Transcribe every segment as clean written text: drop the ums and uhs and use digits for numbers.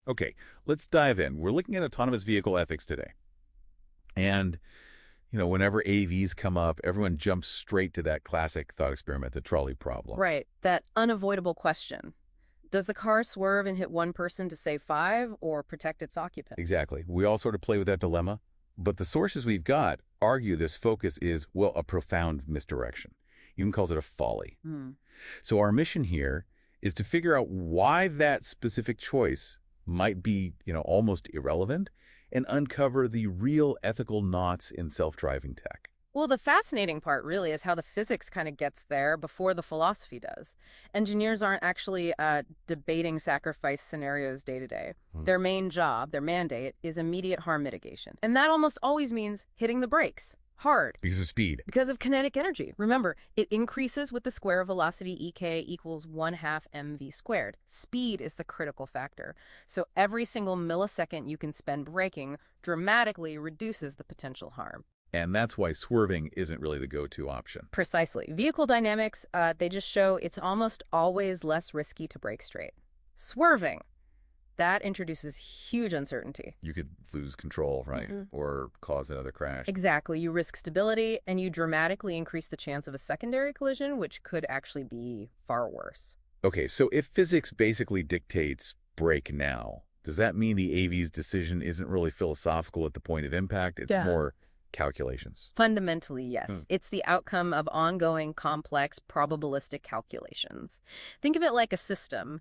Okay, let's dive in. We're looking at autonomous vehicle ethics today. And, whenever AVs come up, everyone jumps straight to that classic thought experiment, the trolley problem. Right, that unavoidable question. Does the car swerve and hit one person to save five or protect its occupant? Exactly. We all sort of play with that dilemma. But the sources we've got argue this focus is, well, a profound misdirection. Even calls it a folly. Hmm. So our mission here is to figure out why that specific choice might be, almost irrelevant and uncover the real ethical knots in self-driving tech. Well, the fascinating part really is how the physics kind of gets there before the philosophy does. Engineers aren't actually debating sacrifice scenarios day to day. Hmm. Their main job, their mandate, is immediate harm mitigation. And that almost always means hitting the brakes hard Because of speed. because of kinetic energy. Remember, it increases with the square velocity ek equals 1/2 mv squared. Speed is the critical factor. So every single millisecond you can spend braking dramatically reduces the potential harm. And that's why swerving isn't really the go-to option. Precisely. Vehicle dynamics, they just show it's almost always less risky to brake straight. Swerving, that introduces huge uncertainty. You could lose control, right? Mhm. Or cause another crash. Exactly. You risk stability, and you dramatically increase the chance of a secondary collision, which could actually be far worse. Okay, so if physics basically dictates brake now, does that mean the AV's decision isn't really philosophical at the point of impact? It's Yeah. more calculations. Fundamentally, Hmm. yes. It's the outcome of ongoing, complex, probabilistic calculations. Think of it like a system,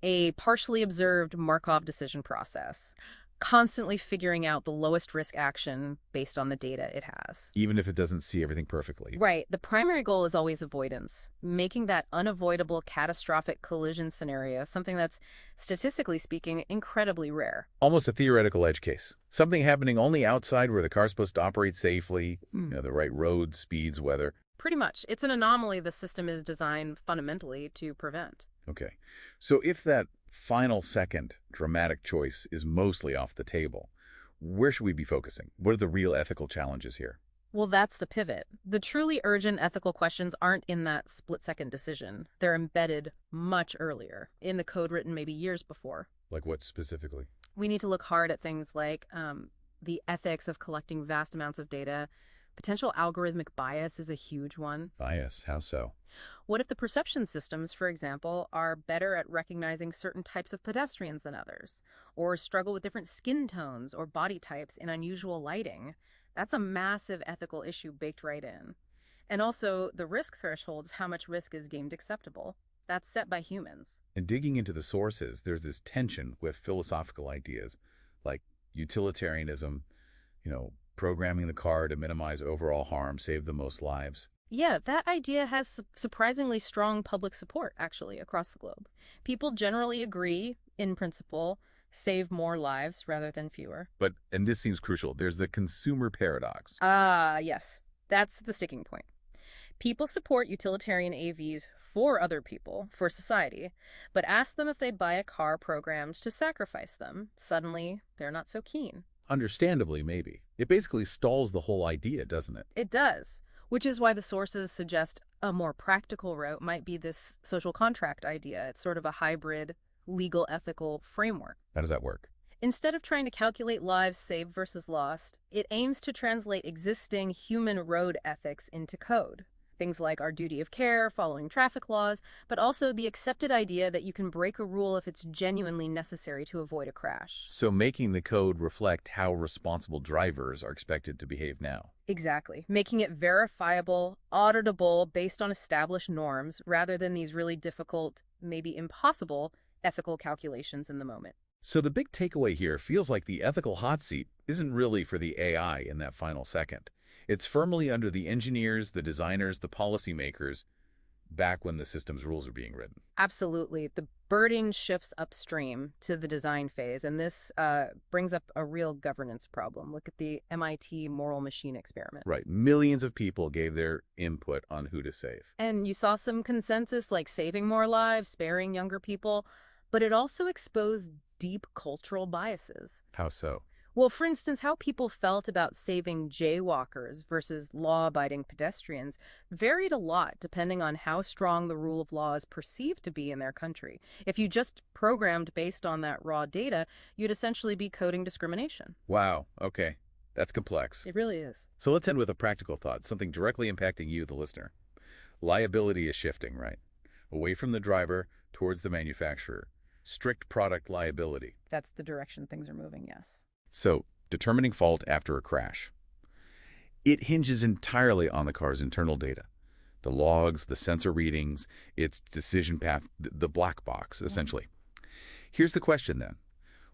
a partially observed Markov decision process, constantly figuring out the lowest risk action based on the data it has. Even if it doesn't see everything perfectly. Right. The primary goal is always avoidance, making that unavoidable catastrophic collision scenario something that's, statistically speaking, incredibly rare. Almost a theoretical edge case. Something happening only outside where the car's supposed to operate safely, the right roads, speeds, weather. Pretty much. It's an anomaly the system is designed fundamentally to prevent. Okay. So if that final second dramatic choice is mostly off the table, where should we be focusing? What are the real ethical challenges here? Well, that's the pivot. The truly urgent ethical questions aren't in that split-second decision. They're embedded much earlier, in the code written maybe years before. Like what specifically? We need to look hard at things like the ethics of collecting vast amounts of data. Potential algorithmic bias is a huge one. Bias. How so? What if the perception systems, for example, are better at recognizing certain types of pedestrians than others, or struggle with different skin tones or body types in unusual lighting? That's a massive ethical issue baked right in. And also, the risk thresholds, how much risk is deemed acceptable. That's set by humans. And digging into the sources, there's this tension with philosophical ideas like utilitarianism, programming the car to minimize overall harm, save the most lives. Yeah, that idea has surprisingly strong public support, actually, across the globe. People generally agree, in principle, save more lives rather than fewer. But, and this seems crucial, there's the consumer paradox. Yes, that's the sticking point. People support utilitarian AVs for other people, for society, but ask them if they'd buy a car programmed to sacrifice them. Suddenly, they're not so keen. Understandably, maybe. It basically stalls the whole idea, doesn't it? It does, which is why the sources suggest a more practical route might be this social contract idea. It's sort of a hybrid legal ethical framework. How does that work? Instead of trying to calculate lives saved versus lost, it aims to translate existing human road ethics into code. Things like our duty of care, following traffic laws, but also the accepted idea that you can break a rule if it's genuinely necessary to avoid a crash. So making the code reflect how responsible drivers are expected to behave now. Exactly. Making it verifiable, auditable, based on established norms, rather than these really difficult, maybe impossible, ethical calculations in the moment. So the big takeaway here feels like the ethical hot seat isn't really for the AI in that final second. It's firmly under the engineers, the designers, the policymakers, back when the system's rules are being written. Absolutely. The burden shifts upstream to the design phase, and this brings up a real governance problem. Look at the MIT moral machine experiment. Right. Millions of people gave their input on who to save. And you saw some consensus like saving more lives, sparing younger people, but it also exposed deep cultural biases. How so? Well, for instance, how people felt about saving jaywalkers versus law-abiding pedestrians varied a lot depending on how strong the rule of law is perceived to be in their country. If you just programmed based on that raw data, you'd essentially be coding discrimination. Wow, okay. That's complex. It really is. So let's end with a practical thought, something directly impacting you, the listener. Liability is shifting, right? Away from the driver towards the manufacturer. Strict product liability. That's the direction things are moving, yes. So, determining fault after a crash. It hinges entirely on the car's internal data. The logs, the sensor readings, its decision path, the black box, essentially. Here's the question then.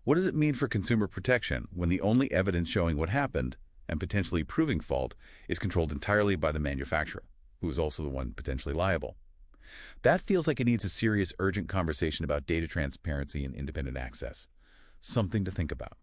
What does it mean for consumer protection when the only evidence showing what happened and potentially proving fault is controlled entirely by the manufacturer, who is also the one potentially liable? That feels like it needs a serious, urgent conversation about data transparency and independent access. Something to think about.